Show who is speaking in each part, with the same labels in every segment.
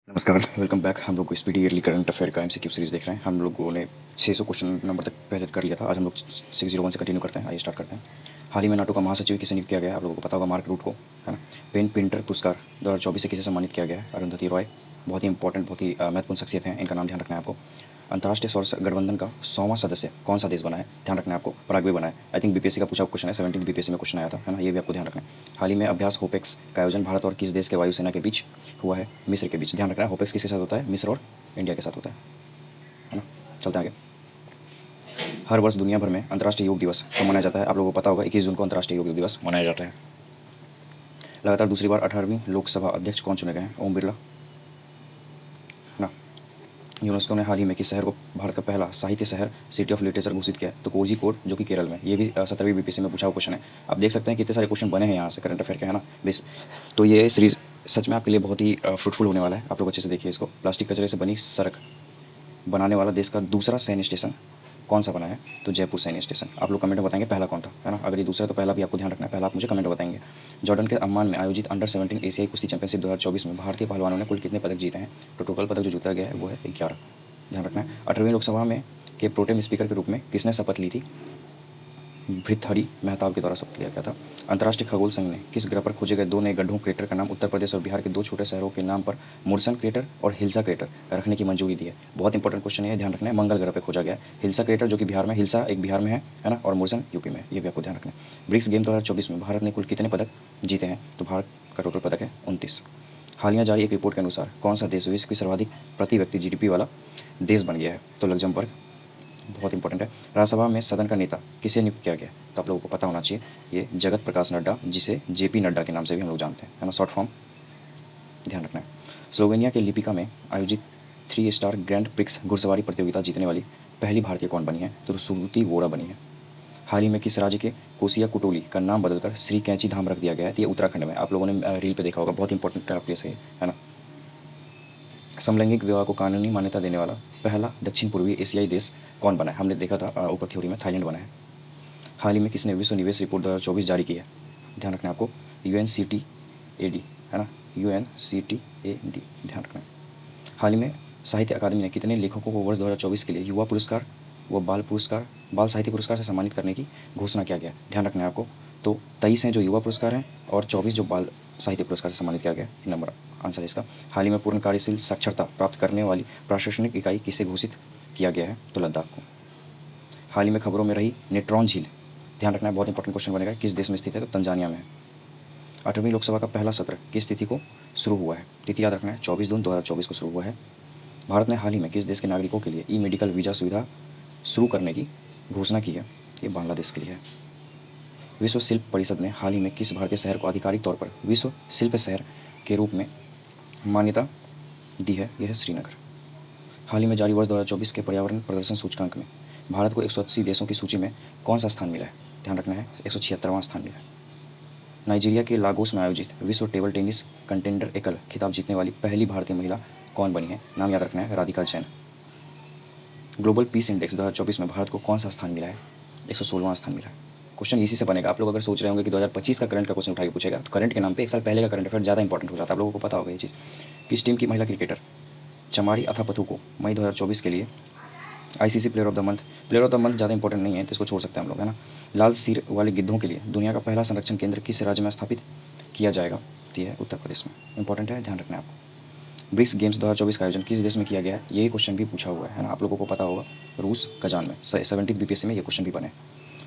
Speaker 1: नमस्कार, welcome back. हम लोग स्पीडी ईयरली करंट अफेयर का एमसीक्यू सीरीज़ देख रहे हैं। हम लोगों ने 600 क्वेश्चन नंबर तक पहले कर लिया था। आज हम लोग 601 से कंटिन्यू करते हैं। आइए स्टार्ट करते हैं। हाल ही में नाटो का महासचिव किसे नियुक्त किया गया है? आप लोगों को पता होगा, मार्क रूट को, है ना। पेन प्रिंटर पुरस्कार 2024 से किसे सम्मानित किया गया है? अरुंधति रॉय। बहुत ही इंपॉर्टेंट, बहुत ही महत्वपूर्ण शख्सियत है, इनका नाम ध्यान रखना है आपको। अंतर्राष्ट्रीय सौर गठबंधन का 100वां सदस्य कौन सा देश बना है? ध्यान रखना है आपको, पराग्वे बना है। आई थिंक बीपीएससी का पूछा क्वेश्चन है, 17 बीपीएससी में क्वेश्चन आया था, है ना। ये भी आपको ध्यान रखना है। हाल ही में अभ्यास होपेक्स का आयोजन भारत और किस देश के वायुसेना के बीच हुआ है? मिस्र के बीच। ध्यान रखना है, होपेक्स किसके साथ होता है? मिस्र और इंडिया के साथ होता है ना। चलते हैं आगे। हर वर्ष दुनिया भर में अंतर्राष्ट्रीय योग दिवस कब मनाया जाता है? आप लोगों को पता होगा, 21 जून को अंतर्राष्ट्रीय योग दिवस मनाया जाता है। लगातार दूसरी बार 18वीं लोकसभा अध्यक्ष कौन चुने गए हैं? ओम बिरला, है ना। यूनेस्को ने हाल ही में किस शहर को भारत का पहला साहित्य शहर, सिटी ऑफ लिटरेचर घोषित किया है? तो कोझिकोड, जो कि केरल में। ये भी 17वीं बीपीएससी में पूछा हुआ क्वेश्चन है। आप देख सकते हैं कितने सारे क्वेश्चन बने हैं यहाँ से करंट अफेयर के, है ना। बेस तो ये सीरीज सच में आपके लिए बहुत ही फ्रूटफुल होने वाला है। आप लोग अच्छे से देखिए इसको। प्लास्टिक कचरे से बनी सड़क बनाने वाला देश का दूसरा सैन्य स्टेशन कौन सा बना है? तो जयपुर सैन्य स्टेशन। आप लोग कमेंट में बताएंगे पहला कौन था, है ना। अगर ये दूसरा है तो पहला भी आपको ध्यान रखना है। पहला आप मुझे कमेंट में बताएंगे। जॉर्डन के अम्मान में आयोजित अंडर 17 एशियाई कुश्ती चैंपियनशिप 2024 में भारतीय पहलवानों ने कुल कितने पदक जीते हैं? तो टोटल पदक जो जीता गया है वो है 11। ध्यान रखना है। 18वीं लोकसभा में के प्रोटेम स्पीकर के रूप में किसने शपथ ली थी? भृतहरि मेहताब के द्वारा शपथ लिया गया था। अंतर्राष्ट्रीय खगोल संघ ने किस ग्रह पर खोजे गए दो नए गड्ढों क्रेटर का नाम उत्तर प्रदेश और बिहार के दो छोटे शहरों के नाम पर मुर्सन क्रेटर और हिल्सा क्रेटर रखने की मंजूरी दी है? बहुत इंपॉर्टेंट क्वेश्चन है, ध्यान रखना है। मंगल ग्रह पर खोजा गया है हिल्सा क्रेटर, जो कि बिहार में, हिल्सा एक बिहार में है ना, और मुर्सन यूपी में। ये भी आपको ध्यान रखना है। ब्रिक्स गेम 2024 में भारत ने कुल कितने पदक जीते हैं? तो भारत का टोटल पदक है 29। हालिया जारी एक रिपोर्ट के अनुसार कौन सा देश विश्व की सर्वाधिक प्रति व्यक्ति जीडीपी वाला देश बन गया है? तो लग्जमबर्ग। बहुत इंपॉर्टेंट है। राज्यसभा में सदन का नेता किसे नियुक्त किया गया? तो आप लोगों को पता होना चाहिए, ये जगत प्रकाश नड्डा, जिसे जेपी नड्डा के नाम से भी हम लोग जानते हैं, है ना, शॉर्ट फॉर्म। ध्यान रखना है। स्लोवेनिया के लिपिका में आयोजित 3 स्टार ग्रैंड प्रिक्स घुड़सवारी प्रतियोगिता जीतने वाली पहली भारतीय कौन बनी है? तो श्रुति वोरा बनी है। हाल ही में किस राज्य के कोसिया कुटोली का नाम बदलकर श्री कैंची धाम रख दिया गया है? तो ये उत्तराखंड में। आप लोगों ने रील पे देखा होगा, बहुत इंपॉर्टेंट प्लेस है ना। समलैंगिक विवाह को कानूनी मान्यता देने वाला पहला दक्षिण पूर्वी एशियाई देश कौन बना है? हमने देखा था ऊपर थ्योरी में, थाईलैंड बना है। हाल ही में किसने विश्व निवेश रिपोर्ट 2024 जारी की है? ध्यान रखना है आपको, UNCTAD, है ना, UNCTAD, ध्यान रखना है। हाल ही में साहित्य अकादमी ने कितने लेखकों को वर्ष 2024 के लिए युवा पुरस्कार व बाल साहित्य पुरस्कार से सम्मानित करने की घोषणा किया गया? ध्यान रखना है आपको। तो 23 हैं जो युवा पुरस्कार हैं और 24 जो बाल साहित्य पुरस्कार से सम्मानित किया गया। नंबर आंसर है इसका। हाल ही में पूर्ण कार्यशील साक्षरता प्राप्त करने वाली प्रशासनिक इकाई किसे घोषित किया गया है? तो लद्दाख को। हाल ही में खबरों में रही नेट्रॉन झील, ध्यान रखना है, बहुत इंपॉर्टेंट क्वेश्चन बनेगा, किस देश में स्थित है? तो तंजानिया में है। 8वीं लोकसभा का पहला सत्र किस तिथि को शुरू हुआ है? तिथि याद रखना है, 24 जून 2024 को शुरू हुआ है। भारत ने हाल ही में किस देश के नागरिकों के लिए ई मेडिकल वीज़ा सुविधा शुरू करने की घोषणा की है? ये बांग्लादेश के लिए है। विश्व शिल्प परिषद ने हाल ही में किस भारतीय शहर को आधिकारिक तौर पर विश्व शिल्प शहर के रूप में मान्यता दी है? यह है श्रीनगर। हाल ही में जारी वर्ष 2024 के पर्यावरण प्रदर्शन सूचकांक में भारत को 180 देशों की सूची में कौन सा स्थान मिला है? ध्यान रखना है, 176वां स्थान मिला है। नाइजीरिया के लागोस में आयोजित विश्व टेबल टेनिस कंटेंडर एकल खिताब जीतने वाली पहली भारतीय महिला कौन बनी है? नाम याद रखना है, Radhika Jain. Global peace index 2024 में भारत को कौन सा स्थान मिला है? 116वां स्थान मिला है। क्वेश्चन इसी से बनेगा। आप लोग अगर सोच रहे होंगे कि 2025 का करंट का क्वेश्चन उठा के पूछेगा, तो करंट के नाम पे एक साल पहले का करंट अफेयर ज़्यादा इंपॉर्टेंट हो जाता है। आप लोगों को पता होगा ये चीज़। किस टीम की महिला क्रिकेटर चमारी अथापथु को मई 2024 के लिए ICC player of the month ज़्यादा इंपॉर्टेंट नहीं है, तो इसको छोड़ सकते हैं हम लोग, है ना। लाल सिर वाले गिद्धों के लिए दुनिया का पहला संरक्षण केंद्र किस राज्य में स्थापित किया जाएगा? तो यह है उत्तर प्रदेश में। इंपॉर्टेंट है, ध्यान रखना है आपको। ब्रिक्स गेम्स 2024 का आयोजन किस देश में किया गया है? ये क्वेश्चन भी पूछा हुआ है ना, आप लोगों को पता होगा, रूस कजान में। 17 बीपीएससी में ये क्वेश्चन भी बने।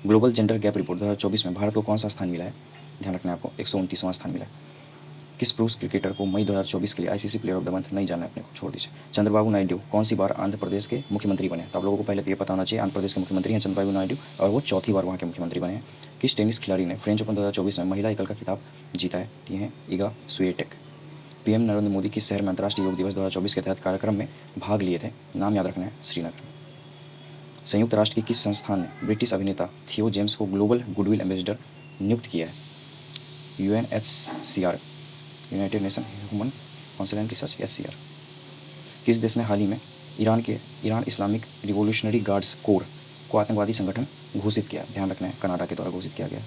Speaker 1: ग्लोबल जेंडर गैप रिपोर्ट 2024 में भारत को कौन सा स्थान मिला है? ध्यान रखना है आपको, 129वां स्थान मिला है। किस पुरुष क्रिकेटर को मई 2024 के लिए ICC player of the month नहीं जाना है? अपने को छोड़ दीजिए। चंद्रबाबू नायडू कौन सी बार आंध्र प्रदेश के मुख्यमंत्री बने? तो आप लोगों को पहले तो ये पता होना चाहिए, आंध्र प्रदेश के मुख्यमंत्री हैं चंद्रबाबू नायडू, और वो चौथी बार वहाँ के मुख्यमंत्री बने हैं। किस टेनिस खिलाड़ी ने फ्रेंच ओपन 2024 में महिला एकल का खिताब जीता है? ये हैं Iga Swiatek. PM Narendra Modi किस शहर में अंतर्राष्ट्रीय योग दिवस 2024 के तहत कार्यक्रम में भाग लिए थे? नाम याद रखना है, श्रीनगर। संयुक्त राष्ट्र की किस संस्थान ने ब्रिटिश अभिनेता थियो जेम्स को ग्लोबल गुडविल एम्बेसडर नियुक्त किया है? UNHCR, United nation human council and research, SCR। किस देश ने हाल ही में Iran Islamic revolutionary guards core को आतंकवादी संगठन घोषित किया? ध्यान रखना है, कनाडा के द्वारा घोषित किया गया।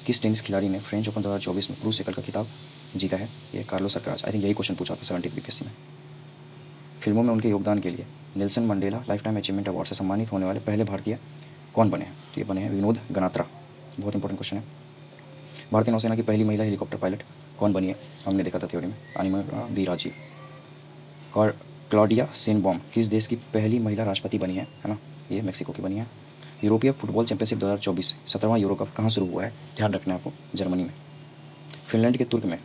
Speaker 1: किस टेनिस खिलाड़ी ने फ्रेंच ओपन 2024 में पुरुष एकल का खिताब जीता है? ये कार्लोस अल्काराज। आई थिंक यही क्वेश्चन पूछा था 17 बीपीएससी में। फिल्मों में उनके योगदान के लिए Nelson Mandela life time achievement award से सम्मानित होने वाले पहले भारतीय कौन बने हैं? तो ये बने हैं विनोद गनात्रा। बहुत इंपॉर्टेंट क्वेश्चन है। भारतीय नौसेना की पहली महिला हेलीकॉप्टर पायलट कौन बनी है? हमने देखा था थ्योरी में, अनिमा बी राजीव। और क्लॉडिया सेनबॉम किस देश की पहली महिला राष्ट्रपति बनी है ना? ये मेक्सिको की बनी है। यूरोपीय फुटबॉल चैंपियनशिप 2024 17वां यूरो कप कहाँ शुरू हुआ है? ध्यान रखना है आपको, जर्मनी में। फिनलैंड के तुर्क में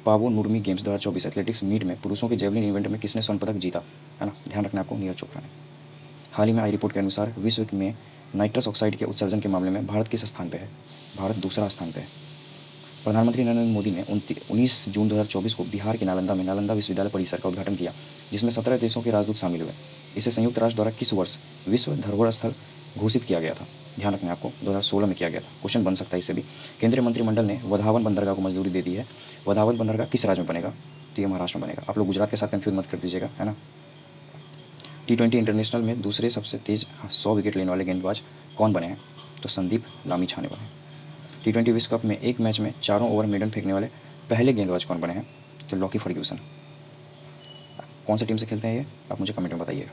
Speaker 1: पावो नुर्मी गेम्स 2024 एथलेटिक्स मीट में पुरुषों के जेवलिन इवेंट में किसने स्वर्ण पदक जीता है ना? ध्यान रखना है आपको, नीरज चोपड़ा ने। हाल ही में आई रिपोर्ट के अनुसार विश्व में नाइट्रस ऑक्साइड के उत्सर्जन के मामले में भारत किस स्थान पर है? भारत दूसरा स्थान पर है। प्रधानमंत्री नरेंद्र मोदी ने 19 जून 2024 को बिहार के नालंदा में नालंदा विश्वविद्यालय परिसर का उद्घाटन किया, जिसमें 17 देशों के राजदूत शामिल हुए। इसे संयुक्त राष्ट्र द्वारा किस वर्ष विश्व धरोहर स्थल घोषित किया गया था? ध्यान रखना है आपको, 2016 में किया गया था। क्वेश्चन बन सकता है इससे भी। केंद्रीय मंत्रिमंडल ने वधावन बंदरगाह को मंजूरी दे दी है। वधावन बंदरगाह किस राज्य में बनेगा? तो ये महाराष्ट्र में बनेगा। आप लोग गुजरात के साथ कन्फ्यूज मत कर दीजिएगा, है ना। T20 इंटरनेशनल में दूसरे सबसे तेज 100 विकेट लेने वाले गेंदबाज कौन बने हैं? तो संदीप लामिछाने बने। T20 विश्व कप में एक मैच में चारों ओवर मेडन फेंकने वाले पहले गेंदबाज कौन बने हैं? तो लॉकी फर्ग्यूसन। कौन सी टीम से खेलते हैं ये, आप मुझे कमेंट में बताइएगा।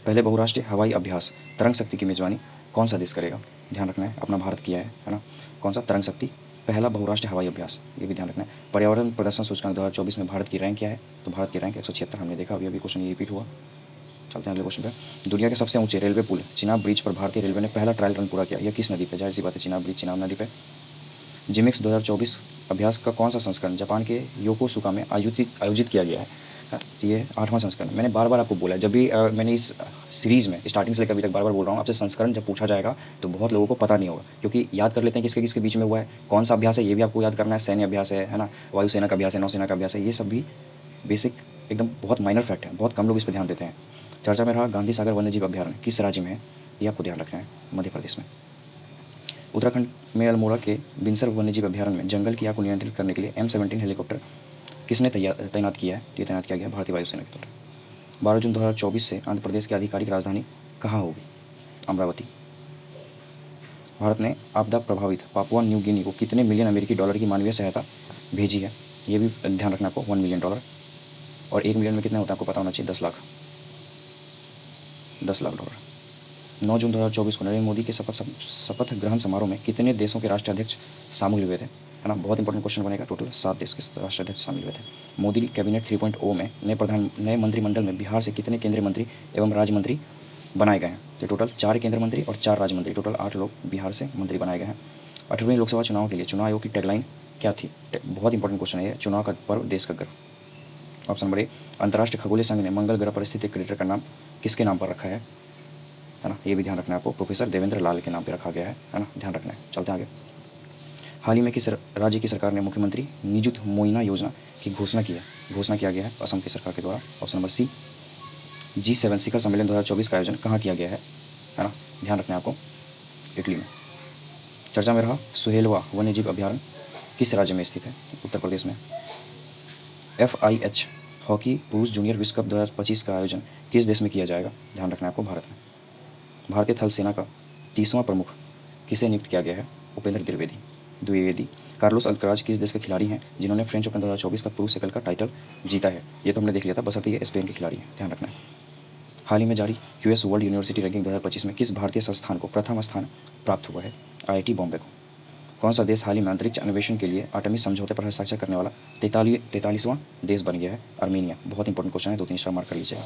Speaker 1: पहले बहुराष्ट्रीय हवाई अभ्यास तरंग शक्ति की मेजबानी कौन सा देश करेगा? ध्यान रखना है, अपना भारत किया है ना। कौन सा? तरंग शक्ति, पहला बहुराष्ट्रीय हवाई अभ्यास, ये भी ध्यान रखना है। पर्यावरण प्रदर्शन सूचकांक 2024 में भारत की रैंक क्या है? तो भारत की रैंक 176। हमने देखा अभी क्वेश्चन ये रिपीट हुआ। चलते हैं अगले क्वेश्चन पे। दुनिया के सबसे ऊंचे रेलवे पुल चिनाब ब्रिज पर भारतीय रेलवे ने पहला ट्रायल रन पूरा किया। यह किस नदी पर? जाहिर सी बात है, चिनाब ब्रिज, चिनाब नदी पर। जिमिक्स 2024 अभ्यास का कौन सा संस्करण जापान के योकोसुका में आयोजित किया गया है? ये 8वां संस्करण। मैंने बार बार आपको बोला है, जब भी मैंने इस सीरीज़ में स्टार्टिंग से लेकर अभी तक बार बार बोल रहा हूँ, आपसे संस्करण जब पूछा जाएगा तो बहुत लोगों को पता नहीं होगा, क्योंकि याद कर लेते हैं किसके किसके बीच में हुआ है, कौन सा अभ्यास है, ये भी आपको याद करना है। सैन्य अभ्यास है ना, वायुसेना का अभ्यास है, नौसेना का अभ्यास है, ये सब भी बेसिक एकदम बहुत माइनर फैक्ट है, बहुत कम लोग इस पर ध्यान देते हैं। चर्चा में रहा गांधी सागर वन्यजीव अभ्यारण्य किस राज्य में है? ये आपको ध्यान रखना है, मध्य प्रदेश में। उत्तराखंड में अल्मोड़ा के बिनसर वन्यजीव अभ्यारण्य में जंगल की आग को नियंत्रित करने के लिए M17 हेलीकॉप्टर किसने तैनात किया है? ये तैनात किया गया भारतीय वायुसेना के द्वारा। 12 जून 2024 से आंध्र प्रदेश की आधिकारिक राजधानी कहाँ होगी? अमरावती। भारत ने आपदा प्रभावित पापुआ न्यू गिनी को कितने मिलियन अमेरिकी डॉलर की मानवीय सहायता भेजी है? ये भी ध्यान रखना आपको, $1 मिलियन। और 1 मिलियन में कितना होता है आपको पता होना चाहिए, 10 लाख $10 लाख। 9 जून 2024 को नरेंद्र मोदी के शपथ ग्रहण समारोह में कितने देशों के राष्ट्राध्यक्ष शामिल हुए थे? है ना, बहुत इंपॉर्टेंट क्वेश्चन बनेगा। टोटल 7 देश के राष्ट्राध्यक्ष शामिल हुए थे। मोदी कैबिनेट 3.0 में नए मंत्रिमंडल में बिहार से कितने केंद्रीय मंत्री एवं राज्य मंत्री बनाए गए हैं? तो टोटल 4 केंद्रीय मंत्री और 4 राज्य मंत्री, टोटल 8 लोग बिहार से मंत्री बनाए गए हैं। 18वीं लोकसभा चुनाव के लिए चुनाव आयोग की टैगलाइन क्या थी? बहुत इंपॉर्टेंट क्वेश्चन है ये। चुनाव का पर्व, देश का गर्व। ऑप्शन नंबर ए, अंतर्राष्ट्रीय खगोलीय संघ ने मंगल ग्रह पर स्थित एक क्रेटर का नाम किसके नाम पर रखा है ना, ये भी ध्यान रखना है आपको, प्रोफेसर देवेंद्र लाल के नाम पर रखा गया है ना, ध्यान रखना है। चलते हैं आगे। हाल ही में किस राज्य की सरकार ने मुख्यमंत्री निजुत मोइना योजना की घोषणा की है? घोषणा किया गया है असम की सरकार के द्वारा। ऑप्शन नंबर सी, G7 शिखर सम्मेलन 2024 का आयोजन कहाँ किया गया है ना, ध्यान रखना है आपको, इटली में। चर्चा में रहा सुहेलवा वन्यजीव अभ्यारण्य किस राज्य में स्थित है? उत्तर प्रदेश में। FIH हॉकी पुरुष जूनियर विश्व कप 2025 का आयोजन किस देश में किया जाएगा? ध्यान रखना है आपको, भारत में। भारतीय थल सेना का 30वां प्रमुख किसे नियुक्त किया गया है? उपेंद्र द्विवेदी। कार्लोस अल्कराज किस देश के खिलाड़ी हैं जिन्होंने फ्रेंच ओपन 2024 का पुरुष एकल का टाइटल जीता है? ये तो हमने देख लिया था, बशर्ते ये स्पेन के खिलाड़ी हैं, ध्यान रखना है। हाल ही में जारी QS वर्ल्ड यूनिवर्सिटी रैंकिंग 2025 में किस भारतीय संस्थान को प्रथम स्थान प्राप्त हुआ है? IIT बॉम्बे को। कौन सा देश हाल ही में अंतरिक्ष अन्वेषण के लिए आर्टेमिस समझौते पर हस्ताक्षर करने वाला 43वां देश बन गया है? आर्मीनिया। बहुत इंपॉर्टेंट क्वेश्चन है, 2-3 स्टार मार्क कर लीजिएगा।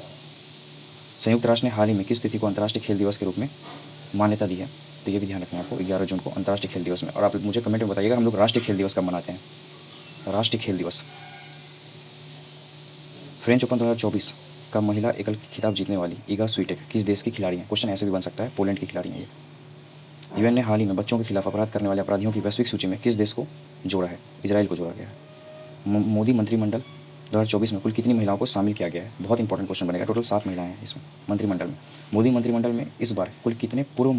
Speaker 1: संयुक्त राष्ट्र ने हाल ही में किस तिथि को अंतर्राष्ट्रीय खेल दिवस के रूप में मान्यता दी है? तो ये भी ध्यान रखना है आपको, 11 जून को अंतर्राष्ट्रीय खेल दिवस में। और आप मुझे कमेंट में बताइएगा हम लोग राष्ट्रीय खेल दिवस कब मनाते हैं? राष्ट्रीय खेल दिवस। फ्रेंच ओपन 2024 का महिला एकल खिताब जीतने वाली ईगा स्वीटेक किस देश की खिलाड़ी हैं? क्वेश्चन ऐसे भी बन सकता है, पोलैंड की खिलाड़ी हैं ये। UN ने हाल ही में बच्चों के खिलाफ अपराध करने वाले अपराधियों की वैश्विक सूची में किस देश को जोड़ा है? इजराइल को जोड़ा गया है। मोदी मंत्रिमंडल 2024 में कुल कितनी महिलाओं को शामिल किया गया है? बहुत इंपॉर्टेंट क्वेश्चन बनेगा। टोटल 7 महिलाएं हैं इसमें मंत्रिमंडल में। मोदी मंत्रिमंडल में इस बार कुल कितने पूर्व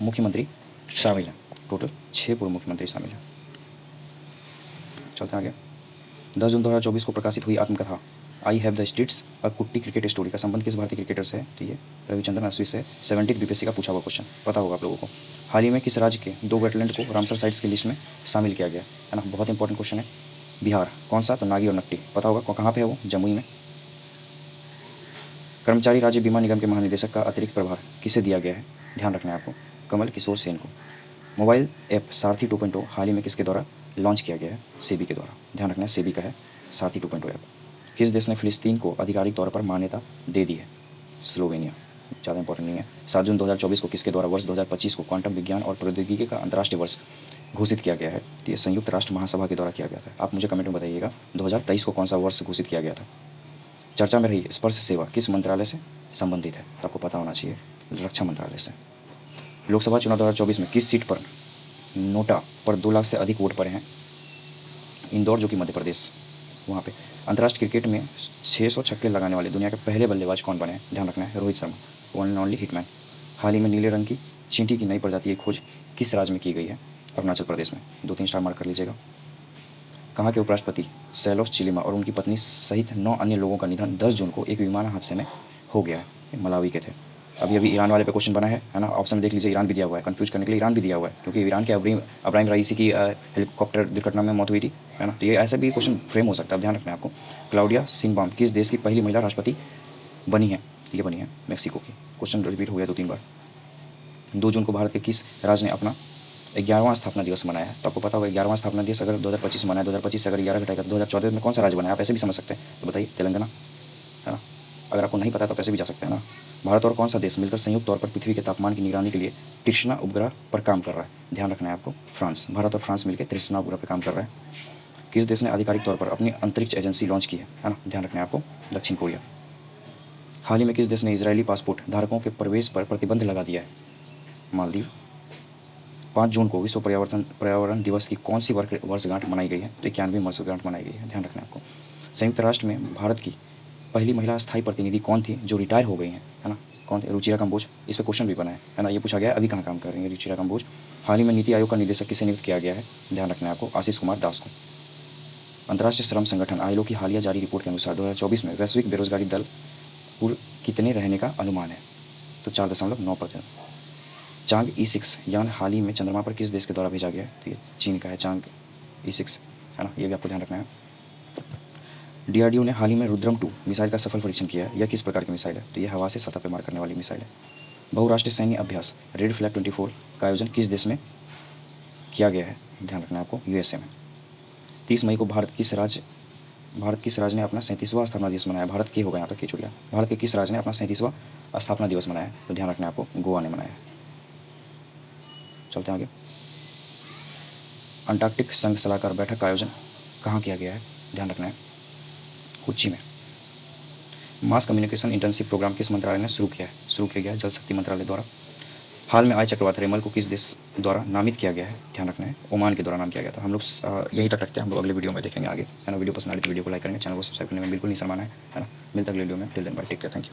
Speaker 1: मुख्यमंत्री शामिल हैं? टोटल 6 पूर्व मुख्यमंत्री शामिल हैं। चलते हैं आगे। 10 जून 2024 को प्रकाशित हुई आत्मकथा आई हैव द स्ट्रीट्स अ कुट्टी क्रिकेट स्टोरी का संबंध किस भारतीय क्रिकेटर से है? तो ये रविचंद्रन अश्विन से। 70 BPSC का पूछा हुआ क्वेश्चन, पता होगा आप लोगों को। हाल ही में किस राज्य के 2 वेटलैंड को रामसर साइट्स की लिस्ट में शामिल किया गया है ना, बहुत इंपॉर्टेंट क्वेश्चन है। बिहार। कौन सा? तो नागी और नक्टी। पता होगा कहाँ पे है वो? जमुई में। कर्मचारी राज्य बीमा निगम के महानिदेशक का अतिरिक्त प्रभार किसे दिया गया है? ध्यान रखना है आपको, कमल किशोर सेन को। मोबाइल ऐप सारथी 2.0 हाल ही में किसके द्वारा लॉन्च किया गया है? सेबी के द्वारा। ध्यान रखना है, सेबी का है सारथी 2.0 ऐप। किस देश ने फिलिस्तीन को आधिकारिक तौर पर मान्यता दे दी है? स्लोवेनिया। ज़्यादा इंपॉर्टेंट नहीं है। 7 जून 2024 को किसके द्वारा वर्ष 2025 को क्वांटम विज्ञान और प्रौद्योगिकी का अंतर्राष्ट्रीय वर्ष घोषित किया गया है? तो ये संयुक्त राष्ट्र महासभा के द्वारा किया गया था। आप मुझे कमेंट में बताइएगा 2023 को कौन सा वर्ष घोषित किया गया था। चर्चा में रही स्पर्श सेवा किस मंत्रालय से संबंधित है? तो आपको पता होना चाहिए, रक्षा मंत्रालय से। लोकसभा चुनाव 2024 में किस सीट पर नोटा पर 2 लाख से अधिक वोट पड़े हैं? इंदौर, जो कि मध्य प्रदेश, वहाँ पे। अंतर्राष्ट्रीय क्रिकेट में 600 छक्के लगाने वाले दुनिया के पहले बल्लेबाज कौन बने हैं? ध्यान रखना है, Rohit Sharma, one and only hitman. हाल ही में नीले रंग की चींटी की नई प्रजाति की खोज किस राज्य में की गई है? अरुणाचल प्रदेश में। 2-3 स्टार मार्क कर लीजिएगा। कहाँ के उपराष्ट्रपति सैलोस चिलिमा और उनकी पत्नी सहित 9 अन्य लोगों का निधन 10 जून को एक विमान हादसे में हो गया है? मलावी के थे। अभी ईरान वाले पे क्वेश्चन बना है ना, ऑप्शन देख लीजिए, ईरान भी दिया हुआ है, कंफ्यूज करने के लिए ईरान भी दिया हुआ है, क्योंकि ईरान के अब्राहिम रईसी की हेलीकॉप्टर दुर्घटना में मौत हुई थी, है ना। तो ये ऐसा भी क्वेश्चन फ्रेम हो सकता है, ध्यान रखना है आपको। क्लाउडिया शिनबाम किस देश की पहली महिला राष्ट्रपति बनी है? ये बनी है मेक्सिको की। क्वेश्चन रिपीट हो गया 2-3 बार। 2 जून को भारत के किस राज्य ने अपना 11वां स्थापना दिवस मनाया है? तो आपको पता होगा 11वां स्थापना दिवस अगर 2025 में मनाया, 2025 से अगर 11 घटाएगा तो 2014 में कौन सा राज्य बनाया? आप ऐसे भी समझ सकते हैं, तो बताइए, तेलंगाना, है ना। अगर आपको नहीं पता तो कैसे भी जा सकते हैं ना। भारत और कौन सा देश मिलकर संयुक्त तौर पर पृथ्वी के तापमान की निगरानी के लिए तृष्णा उपग्रह पर काम कर रहा है? ध्यान रखना है आपको, फ्रांस। भारत और फ्रांस मिलकर तृष्णा उपग्रह पर काम कर रहा है। किस देश ने आधिकारिक तौर पर अपनी अंतरिक्ष एजेंसी लॉन्च की है ना? ध्यान रखना है आपको, दक्षिण कोरिया। हाल ही में किस देश ने इजरायली पासपोर्ट धारकों के प्रवेश पर प्रतिबंध लगा दिया है? मालदीव। 5 जून को विश्व पर्यावरण दिवस की कौन सी वर्षगांठ मनाई गई है? तो 91वीं वर्षगांठ मनाई गई है, ध्यान रखना है आपको। संयुक्त राष्ट्र में भारत की पहली महिला स्थायी प्रतिनिधि कौन थी जो रिटायर हो गई हैं, है ना? कौन थी? रुचिरा कंबोज। इस पर क्वेश्चन भी बना है ना, ये पूछा गया है अभी कहाँ काम कर रही है रुचिरा कंबोज। हाल ही में नीति आयोग का निदेशक किसे नियुक्त किया गया है? ध्यान रखना है आपको, आशीष कुमार दास को। अंतर्राष्ट्रीय श्रम संगठन आईएलओ की हालिया जारी रिपोर्ट के अनुसार 2024 में वैश्विक बेरोजगारी दर कुल कितने रहने का अनुमान है? तो 4.9%। चांग E6 यान हाल ही में चंद्रमा पर किस देश के द्वारा भेजा गया है? तो ये चीन का है, चांग E6, है ना, ये भी आपको ध्यान रखना है। डीआरडीओ ने हाल ही में रुद्रम 2 मिसाइल का सफल परीक्षण किया है। यह किस प्रकार की मिसाइल है? तो ये हवा से सतह पर मार करने वाली मिसाइल है। बहुराष्ट्रीय सैन्य अभ्यास रेड फ्लैग 24 का आयोजन किस देश में किया गया है? ध्यान रखना है आपको, यूएसए में। 30 मई को भारत किस राज्य ने अपना 37वां स्थापना दिवस मनाया? भारत के होगा यहाँ तक खिचुड़िया। भारत के किस राज्य ने अपना 37वां स्थापना दिवस मनाया है? तो ध्यान रखना है आपको, गोवा ने मनाया है। चलते हैं आगे। अंटार्कटिक संघ सलाहकार बैठक का आयोजन कहाँ किया गया है? ध्यान रखना है, कोच्चि में। मास कम्युनिकेशन इंटर्नशिप प्रोग्राम किस मंत्रालय ने शुरू किया गया है? जल शक्ति मंत्रालय द्वारा। हाल में आई चक्रवात रेमल को किस देश द्वारा नामित किया गया है? ध्यान रखना है, ओमान के द्वारा नाम किया गया था। हम लोग यहीं तक रखते हैं, हम लोग अगले वीडियो में देखेंगे आगे, है ना। वीडियो पसंद आए तो वीडियो को लाइक करेंगे, चैनल को सब्सक्राइब करने में बिल्कुल नहीं शर्माना है ना। मिलता है अगले वीडियो में, till then bye, take care, thank you.